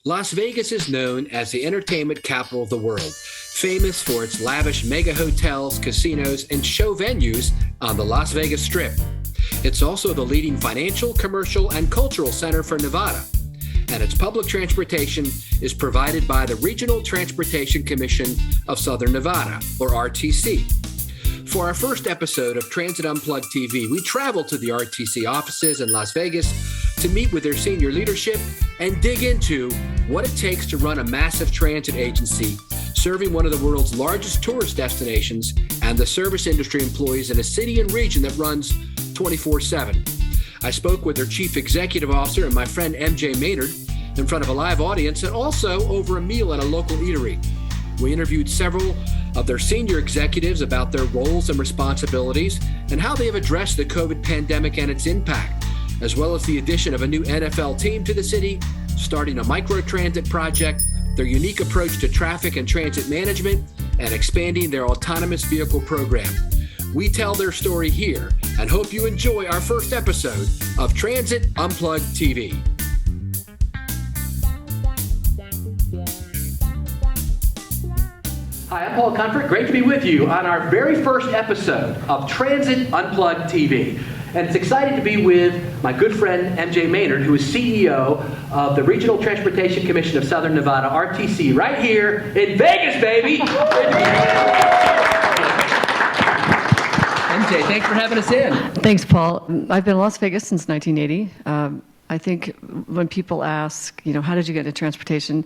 Las Vegas is known as the entertainment capital of the world, famous for its lavish mega hotels, casinos, and show venues on the Las Vegas Strip. It's also the leading financial, commercial, and cultural center for Nevada, and its public transportation is provided by the Regional Transportation Commission of Southern Nevada, or RTC. For our first episode of Transit Unplugged TV, we traveled to the RTC offices in Las Vegas to meet with their senior leadership and dig into what it takes to run a massive transit agency serving one of the world's largest tourist destinations and the service industry employees in a city and region that runs 24/7. I spoke with their chief executive officer and my friend Mj Maynard in front of a live audience and also over a meal at a local eatery. We interviewed several of their senior executives about their roles and responsibilities and how they have addressed the COVID pandemic and its impact, as well as the addition of a new NFL team to the city, starting a microtransit project, their unique approach to traffic and transit management, and expanding their autonomous vehicle program. We tell their story here and hope you enjoy our first episode of Transit Unplugged TV. Hi, I'm Paul Comfort. Great to be with you on our very first episode of Transit Unplugged TV. And it's exciting to be with my good friend Mj Maynard, who is CEO of the Regional Transportation Commission of Southern Nevada, RTC, right here in Vegas, baby. MJ, thanks for having us in. Thanks, Paul. I've been in Las Vegas since 1980. I think when people ask, how did you get into transportation?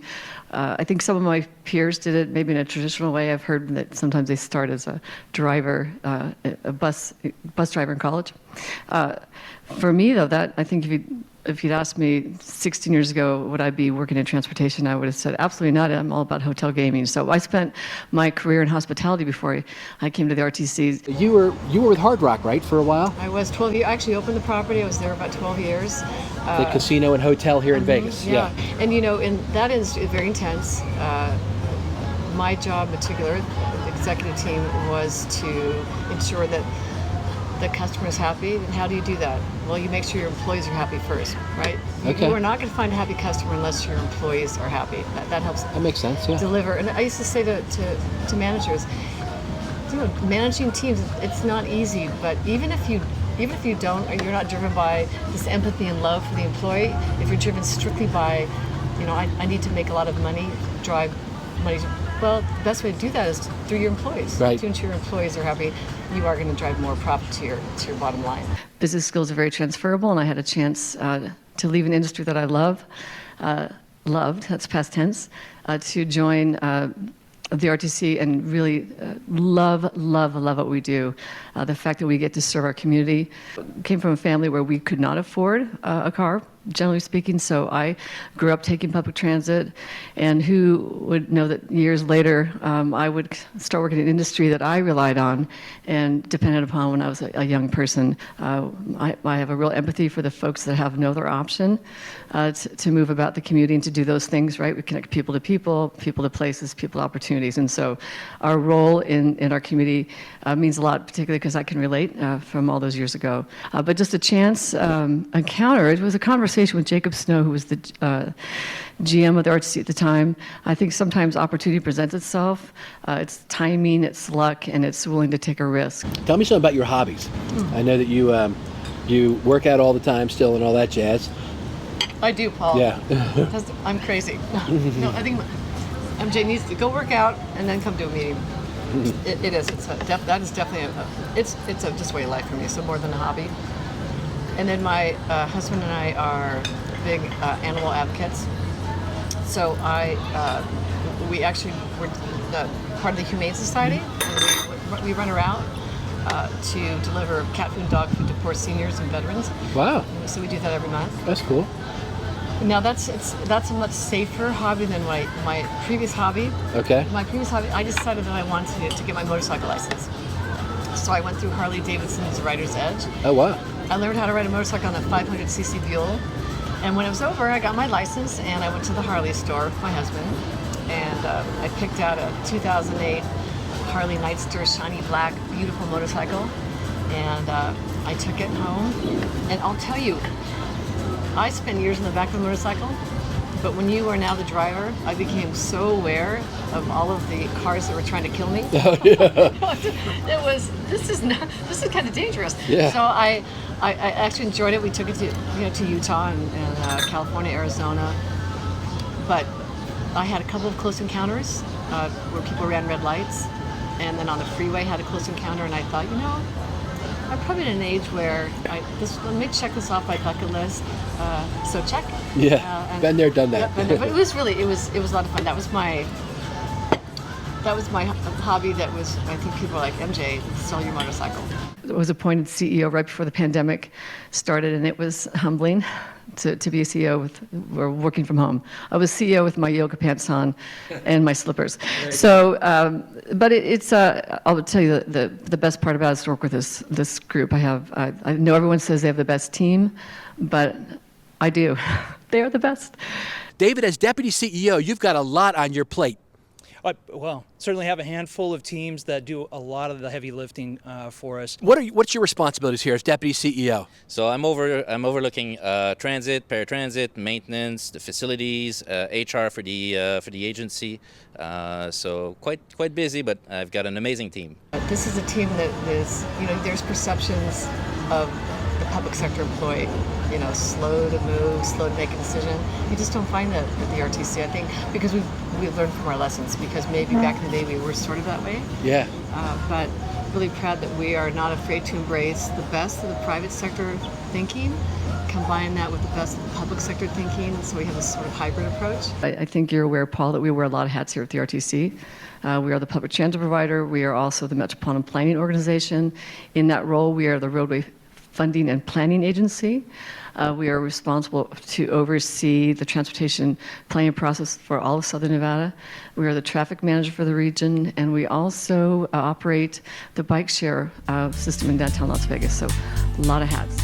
I think some of my peers did it maybe in a traditional way. I've heard that sometimes they start as a driver, a bus driver in college. For me, though, I think if you'd asked me 16 years ago, would I be working in transportation, I would have said, absolutely not. I'm all about hotel gaming. So I spent my career in hospitality before I came to the RTC. You were with Hard Rock, right, for a while? I was 12 years. I actually opened the property. I was there about 12 years. The casino and hotel here in Vegas. Yeah. And and that is very intense. My job in particular, the executive team, was to ensure that the customer is happy. And how do you do that? Well, you make sure your employees are happy first, right? Okay. You are not going to find a happy customer unless your employees are happy. That helps. That makes sense, yeah. Deliver. And I used to say to managers, managing teams, it's not easy, but even if you don't, or you're not driven by this empathy and love for the employee, if you're driven strictly by, I need to make a lot of money, drive money, well, the best way to do that is through your employees. Right. To ensure your employees are happy, you are going to drive more profit to your bottom line. Business skills are very transferable, and I had a chance to leave an industry that I loved, that's past tense, to join the RTC and really love what we do. The fact that we get to serve our community. Came from a family where we could not afford a car, generally speaking, so I grew up taking public transit, and who would know that years later I would start working in an industry that I relied on and depended upon when I was a young person. I have a real empathy for the folks that have no other option to move about the community and to do those things, right? We connect people to people, people to places, people to opportunities, and so our role in our community means a lot, particularly because I can relate from all those years ago. But just a chance encounter, it was a conversation with Jacob Snow, who was the GM of the RTC at the time. I think sometimes opportunity presents itself. It's timing, it's luck, and it's willing to take a risk. Tell me something about your hobbies. I know that you work out all the time still and all that jazz. I do, Paul. Yeah. I'm crazy. No, I think MJ needs to go work out and then come to a meeting. It is. That is definitely it's just way of life for me. So more than a hobby. And then my husband and I are big animal advocates. So we actually were part of the Humane Society. And we run around to deliver cat food and dog food to poor seniors and veterans. Wow. So we do that every month. That's cool. Now that's a much safer hobby than my previous hobby. Okay. My previous hobby, I decided that I wanted to get my motorcycle license. So I went through Harley Davidson's Rider's Edge. Oh, wow. I learned how to ride a motorcycle on a 500cc Buell. And when it was over, I got my license and I went to the Harley store with my husband. And I picked out a 2008 Harley Nightster shiny black, beautiful motorcycle. And I took it home. And I'll tell you, I spent years in the back of a motorcycle, But when you are now the driver, I became so aware of all of the cars that were trying to kill me. Oh, yeah. This is kind of dangerous. Yeah. So I actually enjoyed it. We took it to Utah and California, Arizona. But I had a couple of close encounters where people ran red lights, and then on the freeway had a close encounter, and I thought, I'm probably at an age where let me check this off my bucket list. So check. Yeah, been there, done that. Yeah, been there. But it was a lot of fun. That was my hobby. That was, I think people were like, MJ, sell your motorcycle. I was appointed CEO right before the pandemic started, and it was humbling to be a CEO we're working from home. I was CEO with my yoga pants on and my slippers. So, but I'll tell you the best part about it is to work with this group. I know everyone says they have the best team, but I do. They are the best. David, as Deputy CEO, you've got a lot on your plate. Well, certainly have a handful of teams that do a lot of the heavy lifting for us. What's your responsibilities here as Deputy CEO? So I'm overlooking transit, paratransit, maintenance, the facilities, HR for the agency. So quite busy, but I've got an amazing team. This is a team that is, there's perceptions of the public sector employee, slow to move, slow to make a decision. You just don't find that at the RTC, I think, because we've learned from our lessons, because maybe back in the day we were sort of that way. Yeah. But really proud that we are not afraid to embrace the best of the private sector thinking, combine that with the best of the public sector thinking, so we have this sort of hybrid approach. I think you're aware, Paul, that we wear a lot of hats here at the RTC. We are the public transit provider. We are also the Metropolitan Planning Organization. In that role, we are the roadway funding and planning agency. We are responsible to oversee the transportation planning process for all of Southern Nevada. We are the traffic manager for the region, and we also operate the bike share system in downtown Las Vegas, so a lot of hats.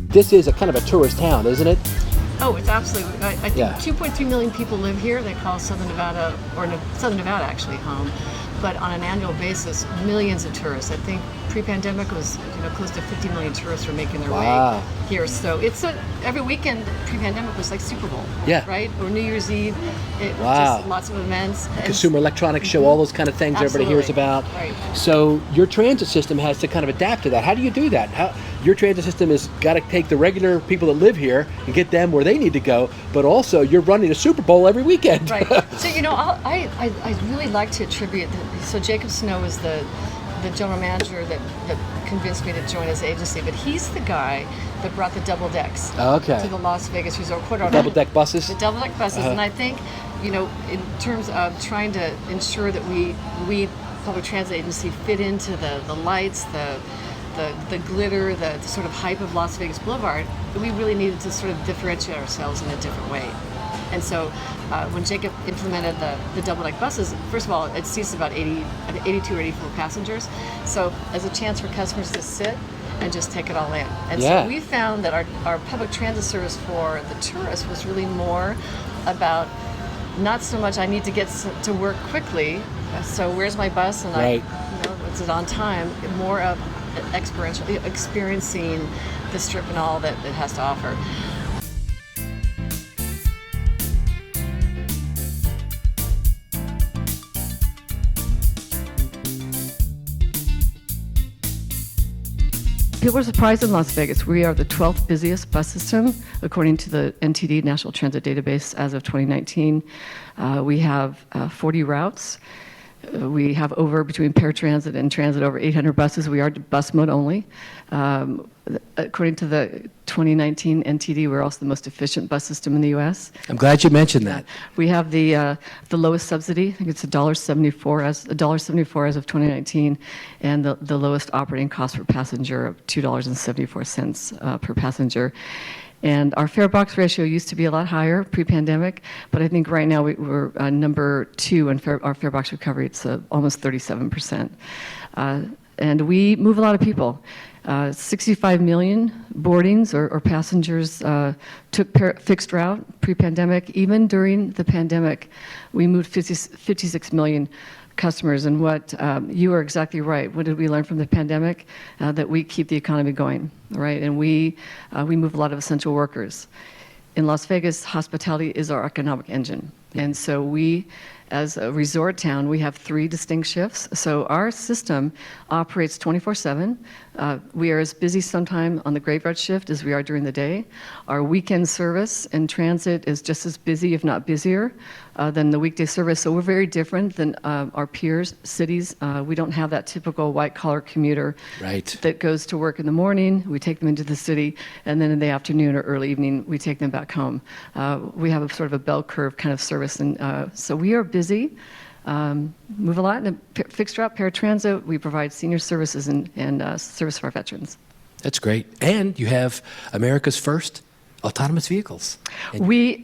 This is a kind of a tourist town, isn't it? Oh, it's absolutely. I think 2.3 million people live here. They call Southern Nevada, Southern Nevada actually, home. But on an annual basis, millions of tourists. I think pre-pandemic was close to 50 million tourists were making their way here. So it's every weekend pre-pandemic was like Super Bowl, right? Or New Year's Eve. Just lots of events. Consumer electronics show, all those kind of things everybody hears about. Right. So your transit system has to kind of adapt to that. How do you do that? Your transit system has got to take the regular people that live here and get them where they need to go, but also you're running a Super Bowl every weekend. Right. So I really like to attribute so Jacob Snow is the general manager that convinced me to join his agency, but he's the guy that brought the double decks to the Las Vegas Resort Quarter. Double deck buses? The double deck buses, and I think, in terms of trying to ensure that we public transit agency fit into the lights, the glitter, the sort of hype of Las Vegas Boulevard, we really needed to sort of differentiate ourselves in a different way. And so when Jacob implemented the double-deck buses, first of all, it seats about 82 or 84 passengers. So as a chance for customers to sit and just take it all in. And so we found that our public transit service for the tourists was really more about not so much I need to get to work quickly, so where's my bus and is it on time, more of experiencing the strip and all that it has to offer. People are surprised in Las Vegas. We are the 12th busiest bus system, according to the NTD, National Transit Database, as of 2019. We have 40 routes. We have between paratransit and transit, over 800 buses. We are bus mode only. According to the 2019 NTD, we're also the most efficient bus system in the U.S. I'm glad you mentioned that. We have the lowest subsidy. I think it's $1.74 as of 2019, and the lowest operating cost per passenger of $2.74 per passenger. And our fare box ratio used to be a lot higher pre-pandemic, but I think right now we're number 2 in our fare box recovery. It's almost 37%. And we move a lot of people. 65 million boardings or passengers took fixed route pre-pandemic. Even during the pandemic, we moved 56 million customers. And what you are exactly right. What did we learn from the pandemic? That we keep the economy going, right? And we move a lot of essential workers. In Las Vegas, hospitality is our economic engine. And so we, as a resort town, we have 3 distinct shifts. So our system operates 24/7. We are as busy sometime on the graveyard shift as we are during the day. Our weekend service and transit is just as busy, if not busier, than the weekday service. So we're very different than our peers, cities. We don't have that typical white-collar commuter that goes to work in the morning. We take them into the city, and then in the afternoon or early evening, we take them back home. We have a sort of a bell curve kind of service, and so we are busy. Move a lot. And fixed route paratransit, we provide senior services and service for our veterans. That's great. And you have America's first autonomous vehicles. And We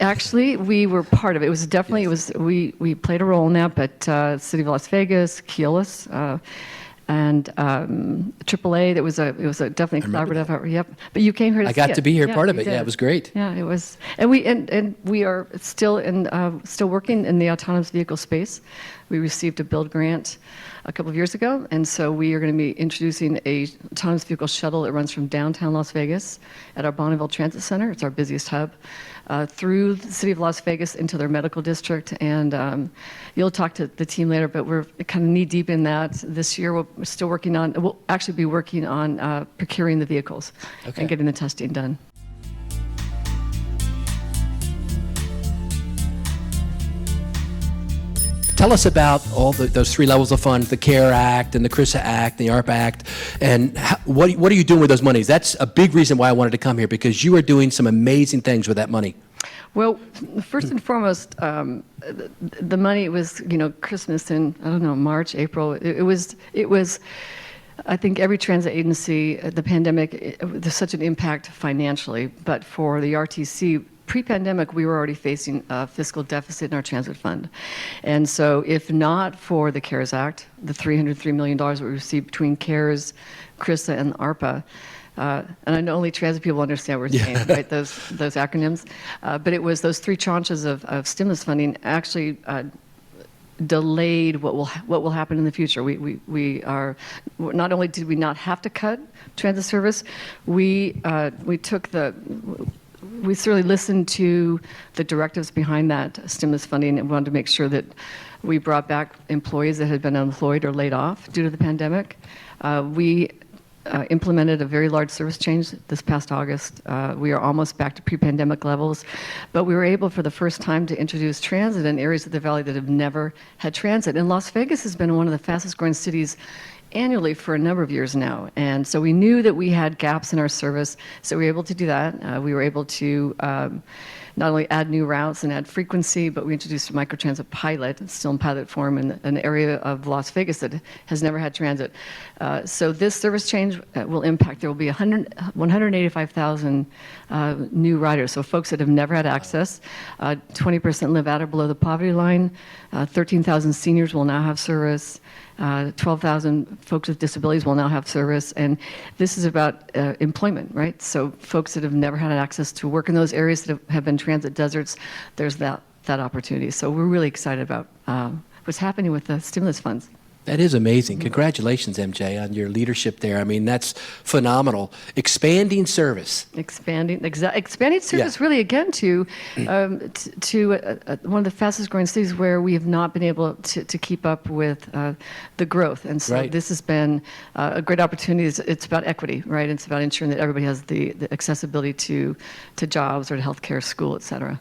were part of it. It was definitely, we played a role in that, but City of Las Vegas, Keolis, and AAA, it was a definitely collaborative effort. Yep. But you came here to I see got to be here, Yeah, part of you it. did. Yeah, it was great. Yeah, it was. And we are still working in the autonomous vehicle space. We received a build grant a couple of years ago, and so we are going to be introducing a autonomous vehicle shuttle that runs from downtown Las Vegas at our Bonneville Transit Center. It's our busiest hub. Through the City of Las Vegas into their medical district, and you'll talk to the team later, but we're kind of knee-deep in that. This year we're still working on, we'll actually be working on procuring the vehicles and getting the testing done. Tell us about all those 3 levels of funds, the CARE Act and the CRISA Act, the ARP Act, and what are you doing with those monies? That's a big reason why I wanted to come here, because you are doing some amazing things with that money. Well, first and foremost, the money was, Christmas in, I don't know, March, April. It was, I think every transit agency, the pandemic, there's such an impact financially, but for the RTC, pre-pandemic, we were already facing a fiscal deficit in our transit fund. And so if not for the CARES Act, the $303 million we received between CARES, CRISA, and ARPA, and I know only transit people understand what we're saying, right? Those acronyms. But it was those 3 tranches of stimulus funding actually delayed what will happen in the future. We are not only did we not have to cut transit service, we certainly listened to the directives behind that stimulus funding and wanted to make sure that we brought back employees that had been unemployed or laid off due to the pandemic. We implemented a very large service change this past August. We are almost back to pre-pandemic levels, but we were able for the first time to introduce transit in areas of the valley that have never had transit. And Las Vegas has been one of the fastest growing cities annually for a number of years now. And so we knew that we had gaps in our service, so we were able to do that. We were able to not only add new routes and add frequency, but we introduced a microtransit pilot, it's still in pilot form, in an area of Las Vegas that has never had transit. So this service change will impact, there will be 185,000 new riders, so folks that have never had access. 20% live at or below the poverty line. 13,000 seniors will now have service. 12,000 folks with disabilities will now have service, and this is about employment, right? So folks that have never had access to work in those areas that have been transit deserts, there's that opportunity. So we're really excited about what's happening with the stimulus funds. That is amazing. Congratulations, MJ, on your leadership there. I mean, that's phenomenal. Expanding service. Expanding service, really, again, to one of the fastest growing cities where we have not been able to keep up with the growth. And so this has been a great opportunity. It's about equity, right? It's about ensuring that everybody has the accessibility to jobs or to healthcare, school, et cetera.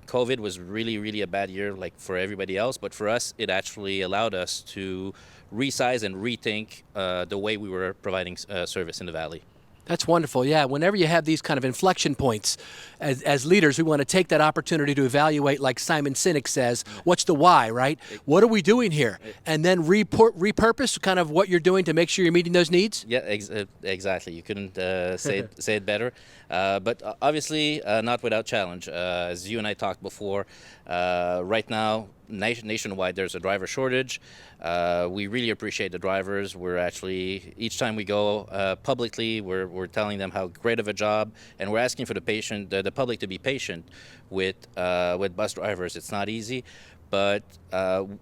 COVID was really, really a bad year, like for everybody else, but for us, it actually allowed us to resize and rethink the way we were providing service in the valley. That's wonderful. Yeah, whenever you have these kind of inflection points, as leaders, we want to take that opportunity to evaluate, like Simon Sinek says, what's the why, right? What are we doing here? And then repurpose kind of what you're doing to make sure you're meeting those needs? Yeah, exactly. You couldn't say it better. But obviously, not without challenge. As you and I talked before, right now, nationwide, there's a driver shortage. We really appreciate the drivers. We're actually, each time we go publicly, we're telling them how great of a job, and we're asking for the public to be patient with bus drivers. It's not easy, but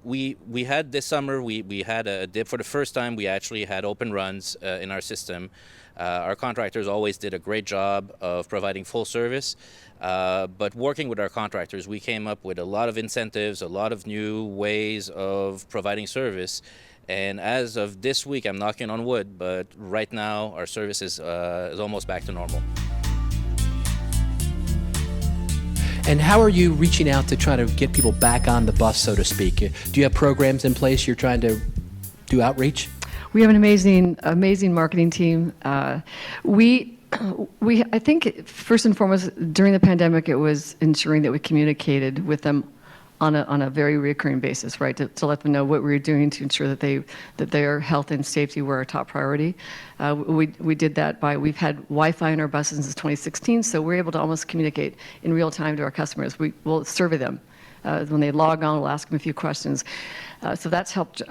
we had this summer, we had a dip. For the first time, we actually had open runs in our system. Our contractors always did a great job of providing full service, but working with our contractors, we came up with a lot of incentives, a lot of new ways of providing service. And as of this week, I'm knocking on wood, but right now our service is almost back to normal. And how are you reaching out to try to get people back on the bus, so to speak? Do you have programs in place you're trying to do outreach? We have an amazing marketing team. I think first and foremost during the pandemic, it was ensuring that we communicated with them on a very recurring basis, right? To let them know what we were doing to ensure that their health and safety were our top priority. We did that we've had Wi-Fi in our buses since 2016, so we're able to almost communicate in real time to our customers. We'll survey them. When they log on, we'll ask them a few questions. So that's helped.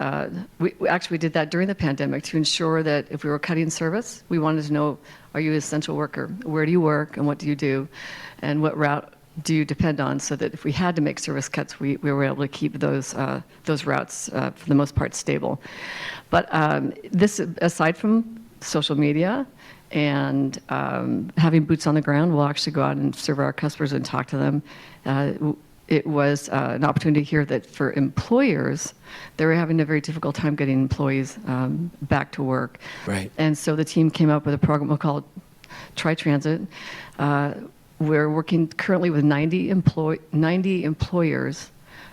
We did that during the pandemic to ensure that if we were cutting service, we wanted to know, are you an essential worker? Where do you work and what do you do? And what route do you depend on, so that if we had to make service cuts, we were able to keep those routes, for the most part, stable. But this, aside from social media and having boots on the ground, we'll actually go out and serve our customers and talk to them. It was an opportunity here that for employers, they were having a very difficult time getting employees back to work. Right. And so the team came up with a program we'll call Try Transit. We're working currently with 90 employers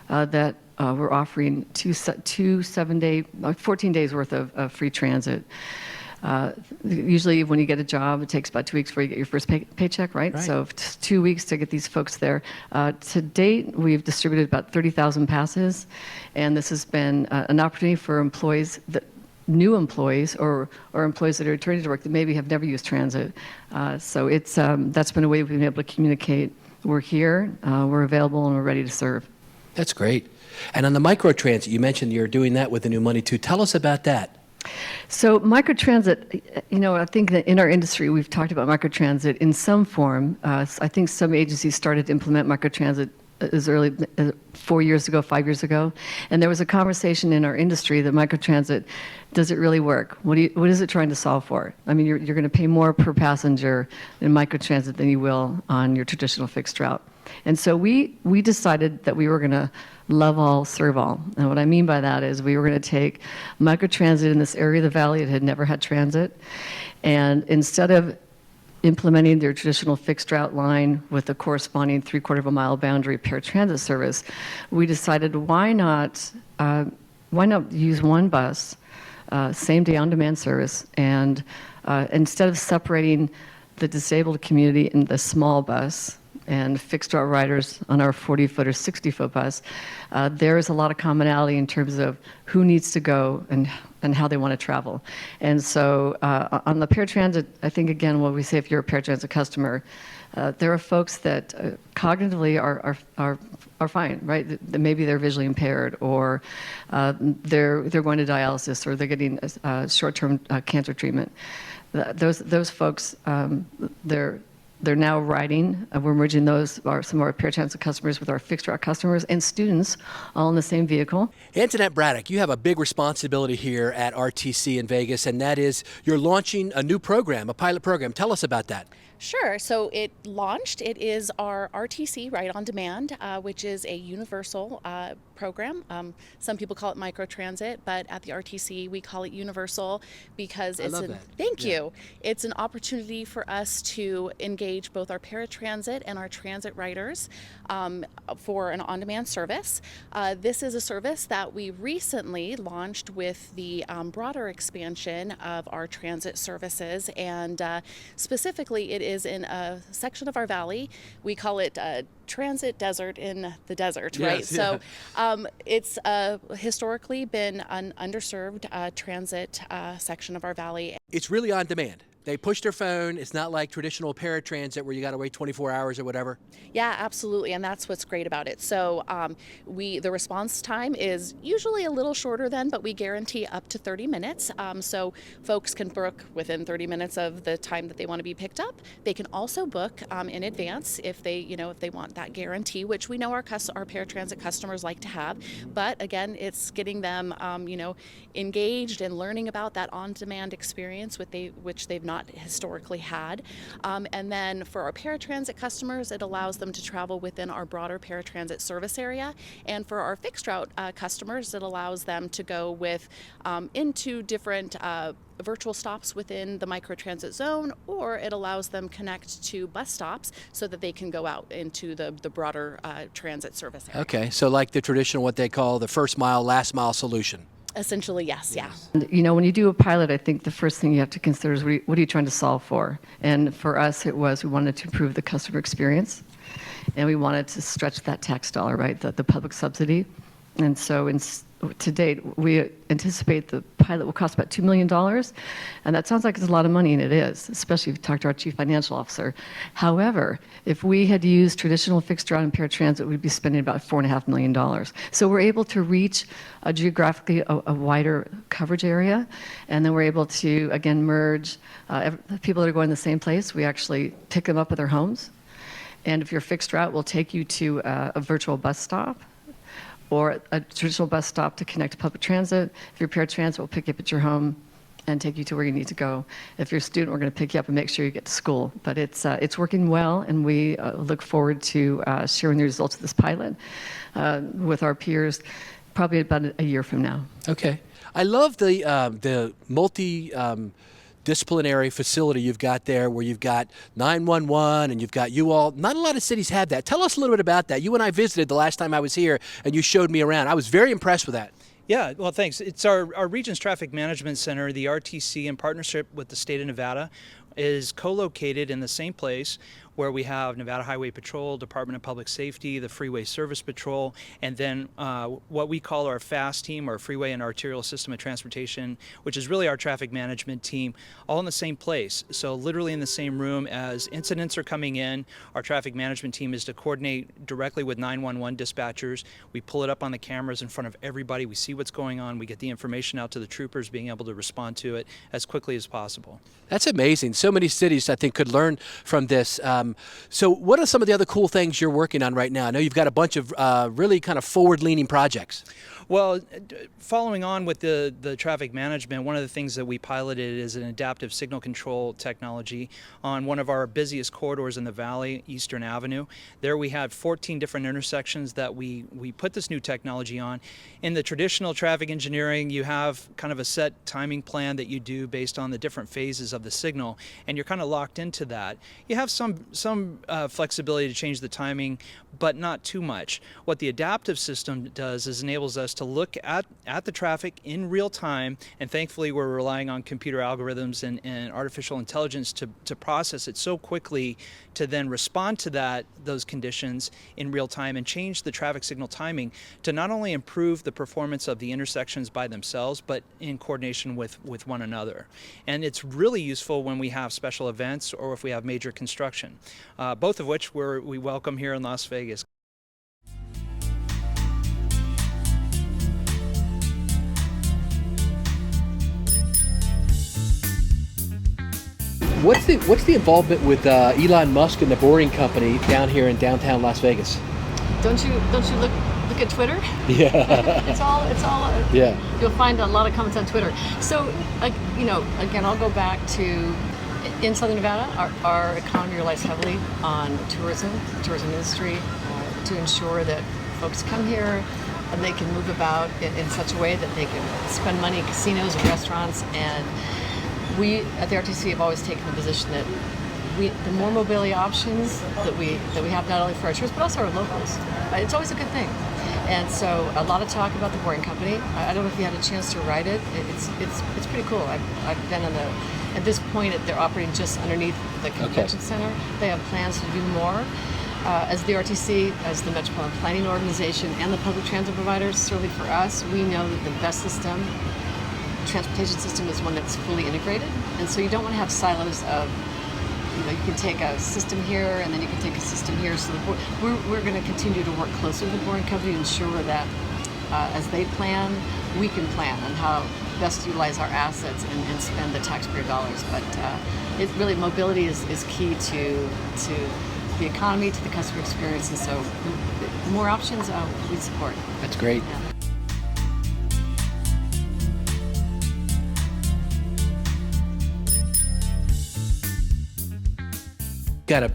that we're offering 14 days worth of free transit. Usually when you get a job, it takes about 2 weeks before you get your first paycheck, right? So 2 weeks to get these folks there. To date, we've distributed about 30,000 passes, and this has been an opportunity for employees, new employees or employees that are returning to work that maybe have never used transit. So it's that's been a way we've been able to communicate. We're here, we're available, and we're ready to serve. That's great. And on the microtransit, you mentioned you're doing that with the new money too. Tell us about that. So microtransit, I think that in our industry, we've talked about microtransit in some form. I think some agencies started to implement microtransit as early 4 years ago, 5 years ago. And there was a conversation in our industry that microtransit, does it really work? What is it trying to solve for? I mean, you're going to pay more per passenger in microtransit than you will on your traditional fixed route. And so we decided that we were going to love all, serve all. And what I mean by that is we were going to take microtransit in this area of the valley that had never had transit, and instead of implementing their traditional fixed route line with the corresponding 3/4 of a mile boundary paratransit service, we decided why not use one bus, same day on demand service, and instead of separating the disabled community in the small bus and fixed route riders on our 40-foot or 60-foot bus, there is a lot of commonality in terms of who needs to go and how they want to travel. And so on the paratransit, I think, again, what we say if you're a paratransit customer, there are folks that cognitively are fine, right? Maybe they're visually impaired, or they're going to dialysis, or they're getting short-term cancer treatment. Those folks, they're now riding. We're merging some of our paratransit customers with our fixed route customers and students all in the same vehicle. Antonette Braddock, you have a big responsibility here at RTC in Vegas, and that is you're launching a new program, a pilot program. Tell us about that. Sure. So it launched. It is our RTC Ride on Demand, which is a universal program. Some people call it microtransit, but at the RTC we call it universal because it's Thank you. It's an opportunity for us to engage both our paratransit and our transit riders for an on-demand service. This is a service that we recently launched with the broader expansion of our transit services, and specifically it is in a section of our valley. We call it transit desert in the desert, right? Yes, yeah. So it's historically been an underserved transit section of our valley. It's really on demand. They push their phone. It's not like traditional paratransit where you got to wait 24 hours or whatever. Yeah, absolutely, and that's what's great about it. So the response time is usually a little shorter than, but we guarantee up to 30 minutes. So folks can book within 30 minutes of the time that they want to be picked up. They can also book in advance if they want that guarantee, which we know our paratransit customers like to have. But again, it's getting them engaged and learning about that on-demand experience which they've not historically had. And then for our paratransit customers, it allows them to travel within our broader paratransit service area. And for our fixed route customers, it allows them to go into different virtual stops within the microtransit zone, or it allows them connect to bus stops so that they can go out into the broader transit service area. Okay, so like the traditional, what they call the first mile, last mile solution. Essentially, yes, yeah. And, when you do a pilot, I think the first thing you have to consider is what are you trying to solve for? And for us, we wanted to improve the customer experience, and we wanted to stretch that tax dollar, right, the public subsidy. And so to date, we anticipate the pilot will cost about $2 million, and that sounds like it's a lot of money, and it is, especially if you talk to our chief financial officer. However, if we had used traditional fixed route and paratransit, we'd be spending about $4.5 million. So we're able to reach geographically a wider coverage area, and then we're able to, again, merge people that are going the same place. We actually pick them up at their homes, and if you're fixed route, we'll take you to a virtual bus stop, or a traditional bus stop to connect to public transit. If you're paratransit, we'll pick you up at your home and take you to where you need to go. If you're a student, we're going to pick you up and make sure you get to school. But it's working well, and we look forward to sharing the results of this pilot with our peers probably about a year from now. Okay. I love the multi-disciplinary facility you've got there, where you've got 911 and you've got you all. Not a lot of cities have that. Tell us a little bit about that. You and I visited the last time I was here, and you showed me around. I was very impressed with that. Yeah, well, thanks. It's our Region's Traffic Management Center, the RTC, in partnership with the state of Nevada, is co-located in the same place where we have Nevada Highway Patrol, Department of Public Safety, the Freeway Service Patrol, and then what we call our FAST team, our Freeway and Arterial System of Transportation, which is really our traffic management team, all in the same place. So literally in the same room. As incidents are coming in, our traffic management team is to coordinate directly with 911 dispatchers. We pull it up on the cameras in front of everybody. We see what's going on. We get the information out to the troopers, being able to respond to it as quickly as possible. That's amazing. So many cities, I think, could learn from this. So what are some of the other cool things you're working on right now? I know you've got a bunch of really kind of forward-leaning projects. Well, following on with the traffic management, one of the things that we piloted is an adaptive signal control technology on one of our busiest corridors in the valley, Eastern Avenue. There we had 14 different intersections that we put this new technology on. In the traditional traffic engineering, you have kind of a set timing plan that you do based on the different phases of the signal, and you're kind of locked into that. You have some flexibility to change the timing, but not too much. What the adaptive system does is enables us to look at the traffic in real time, and thankfully we're relying on computer algorithms and artificial intelligence to process it so quickly to then respond to those conditions in real time and change the traffic signal timing to not only improve the performance of the intersections by themselves, but in coordination with one another. And it's really useful when we have special events or if we have major construction, both of which we welcome here in Las Vegas. What's the involvement with Elon Musk and the Boring Company down here in downtown Las Vegas? Don't you look at Twitter? Yeah. it's all. Yeah. You'll find a lot of comments on Twitter. So, again, I'll go back to in Southern Nevada. Our economy relies heavily on tourism industry, to ensure that folks come here and they can move about in such a way that they can spend money in casinos and restaurants. And we at the RTC have always taken the position that the more mobility options that we have, not only for our tourists but also our locals, it's always a good thing. And so a lot of talk about the Boring Company. I don't know if you had a chance to ride it. It's pretty cool. I've been on at this point they're operating just underneath the convention center. They have plans to do more. As the RTC, as the Metropolitan Planning Organization and the public transit providers, certainly for us, we know that the best system transportation system is one that's fully integrated, and so you don't want to have silos of, you can take a system here and then you can take a system here. So we're going to continue to work closely with the board and company to ensure that as they plan, we can plan on how best to utilize our assets and spend the taxpayer dollars. But mobility is key to the economy, to the customer experience, and so more options we support. That's great. Yeah. Got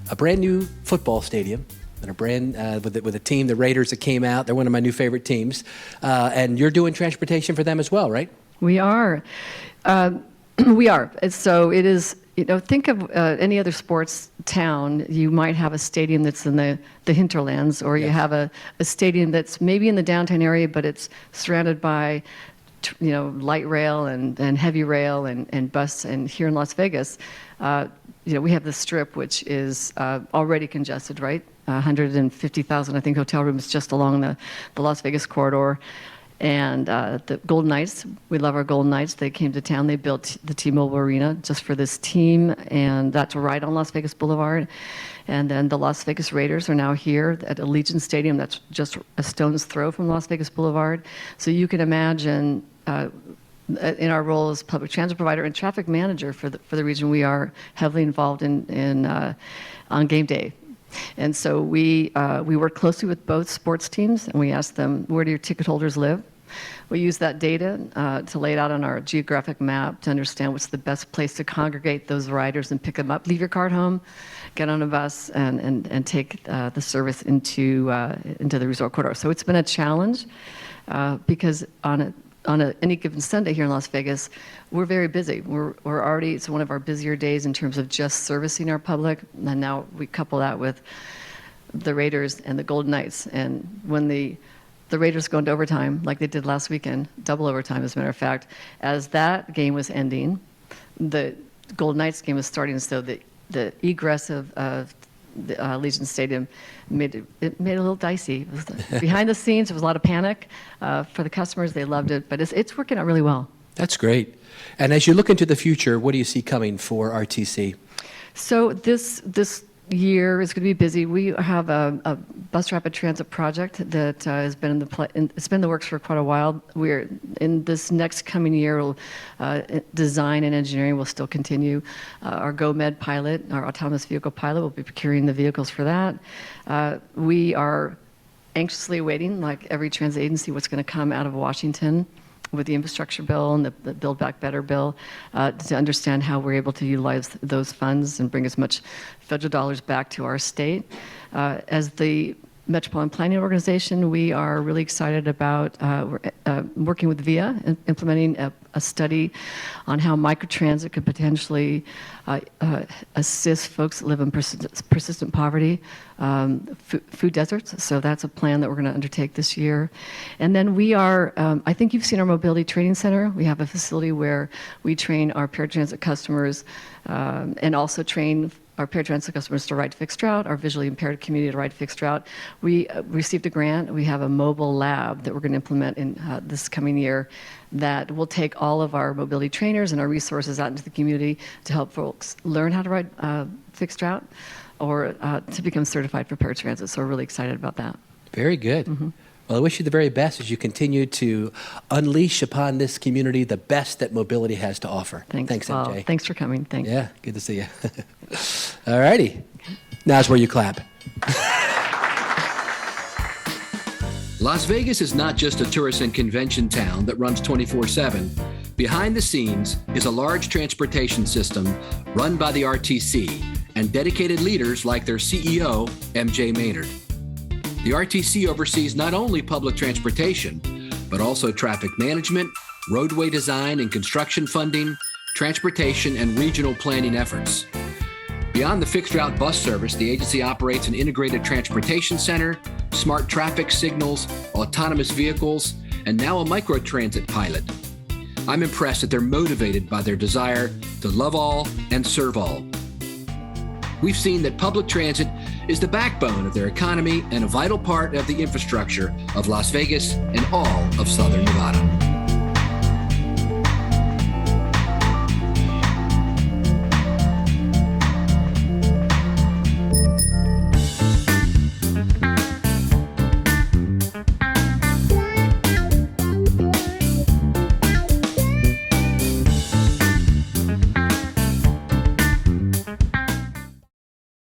a brand new football stadium and a brand with a team, the Raiders, that came out. They're one of my new favorite teams, and you're doing transportation for them as well, right? We are. We are. So it is. Think of any other sports town. You might have a stadium that's in the hinterlands, or you have a stadium that's maybe in the downtown area, but it's surrounded by light rail and heavy rail and bus. And here in Las Vegas, we have the Strip, which is already congested, right? 150,000, I think, hotel rooms just along the Las Vegas corridor. And the Golden Knights, we love our Golden Knights. They came to town. They built the T-Mobile Arena just for this team, and that's right on Las Vegas Boulevard. And then the Las Vegas Raiders are now here at Allegiant Stadium. That's just a stone's throw from Las Vegas Boulevard. So you can imagine, in our role as public transit provider and traffic manager for the region, we are heavily involved on game day. And so we work closely with both sports teams, and we ask them, where do your ticket holders live? We use that data to lay it out on our geographic map to understand what's the best place to congregate those riders and pick them up. Leave your car at home, get on a bus, and take the service into the resort corridor. So it's been a challenge because on any given Sunday here in Las Vegas, we're very busy. We're already, it's one of our busier days in terms of just servicing our public, and now we couple that with the Raiders and the Golden Knights. And when the Raiders go into overtime, like they did last weekend, double overtime as a matter of fact, as that game was ending, the Golden Knights game was starting, so the egress of the Allegiant Stadium made it a little dicey. Behind the scenes, there was a lot of panic for the customers. They loved it, but it's working out really well. That's great. And as you look into the future, what do you see coming for RTC? So this year is going to be busy. We have a bus rapid transit project that has been it's been in the works for quite a while. We're in this next coming year. Design and engineering will still continue. Our GoMed pilot, our autonomous vehicle pilot, will be procuring the vehicles for that. We are anxiously awaiting, like every transit agency, what's going to come out of Washington with the infrastructure bill and the Build Back Better bill to understand how we're able to utilize those funds and bring as much federal dollars back to our state. As the Metropolitan Planning Organization, we are really excited about working with VIA and implementing a study on how microtransit could potentially assist folks that live in persistent poverty, food deserts. So that's a plan that we're going to undertake this year. And then we are, I think you've seen our mobility training center. We have a facility where we train our paratransit customers and also train our paratransit customers to ride fixed route, our visually impaired community to ride fixed route. We received a grant. We have a mobile lab that we're going to implement in this coming year that will take all of our mobility trainers and our resources out into the community to help folks learn how to ride fixed route or to become certified for paratransit. So we're really excited about that. Very good. Mm-hmm. Well, I wish you the very best as you continue to unleash upon this community the best that mobility has to offer. Thanks, MJ. Well, thanks for coming. Thanks. Yeah, good to see you. All righty. Now's where you clap. Las Vegas is not just a tourist and convention town that runs 24/7. Behind the scenes is a large transportation system run by the RTC and dedicated leaders like their CEO, Mj Maynard. The RTC oversees not only public transportation, but also traffic management, roadway design and construction funding, transportation and regional planning efforts. Beyond the fixed route bus service, the agency operates an integrated transportation center, smart traffic signals, autonomous vehicles, and now a microtransit pilot. I'm impressed that they're motivated by their desire to love all and serve all. We've seen that public transit is the backbone of their economy and a vital part of the infrastructure of Las Vegas and all of Southern Nevada.